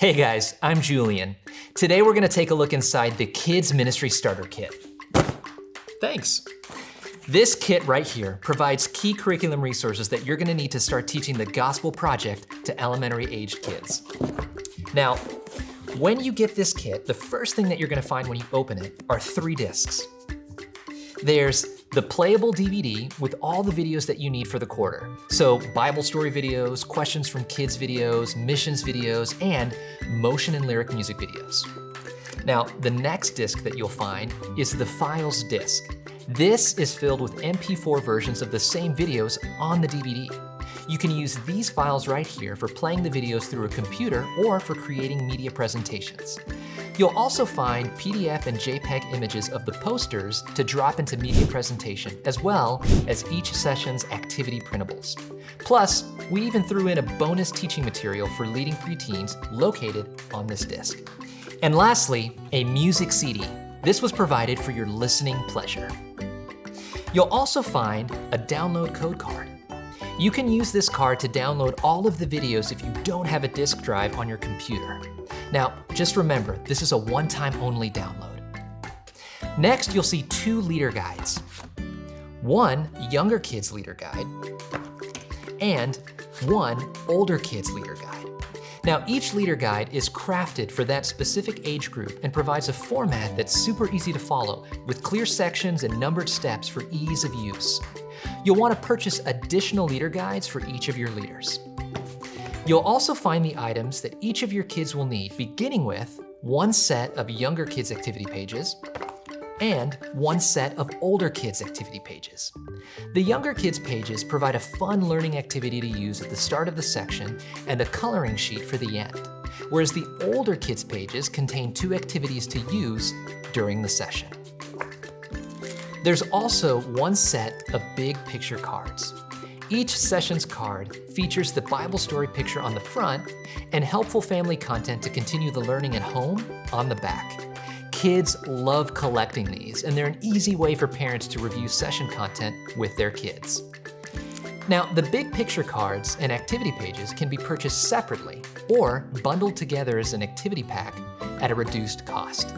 Hey guys, I'm Julian. Today we're gonna take a look inside the Kids Ministry Starter Kit. Thanks. This kit right here provides key curriculum resources that you're gonna need to start teaching the Gospel Project to elementary-aged kids. Now, when you get this kit, the first thing that you're gonna find when you open it are 3 discs. There's the playable DVD with all the videos that you need for the quarter. So Bible story videos, questions from kids videos, missions videos, and motion and lyric music videos. Now, the next disc that you'll find is the files disc. This is filled with MP4 versions of the same videos on the DVD. You can use these files right here for playing the videos through a computer or for creating media presentations. You'll also find PDF and JPEG images of the posters to drop into media presentation, as well as each session's activity printables. Plus, we even threw in a bonus teaching material for leading preteens located on this disc. And lastly, a music CD. This was provided for your listening pleasure. You'll also find a download code card. You can use this card to download all of the videos if you don't have a disk drive on your computer. Now, just remember, this is a one-time only download. Next, you'll see 2 leader guides. One younger kids leader guide and one older kids leader guide. Now, each leader guide is crafted for that specific age group and provides a format that's super easy to follow with clear sections and numbered steps for ease of use. You'll want to purchase additional leader guides for each of your leaders. You'll also find the items that each of your kids will need, beginning with 1 set of younger kids activity pages and 1 set of older kids activity pages. The younger kids pages provide a fun learning activity to use at the start of the section and a coloring sheet for the end, whereas the older kids pages contain 2 activities to use during the session. There's also 1 set of big picture cards. Each session's card features the Bible story picture on the front and helpful family content to continue the learning at home on the back. Kids love collecting these, and they're an easy way for parents to review session content with their kids. Now, the big picture cards and activity pages can be purchased separately or bundled together as an activity pack at a reduced cost.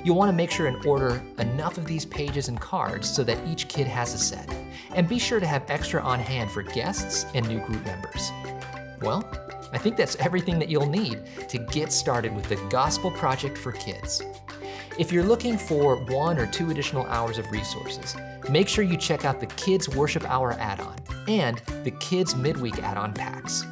You'll want to make sure and order enough of these pages and cards so that each kid has a set. And be sure to have extra on hand for guests and new group members. Well, I think that's everything that you'll need to get started with the Gospel Project for Kids. If you're looking for 1 or 2 additional hours of resources, make sure you check out the Kids Worship Hour add-on and the Kids Midweek add-on packs.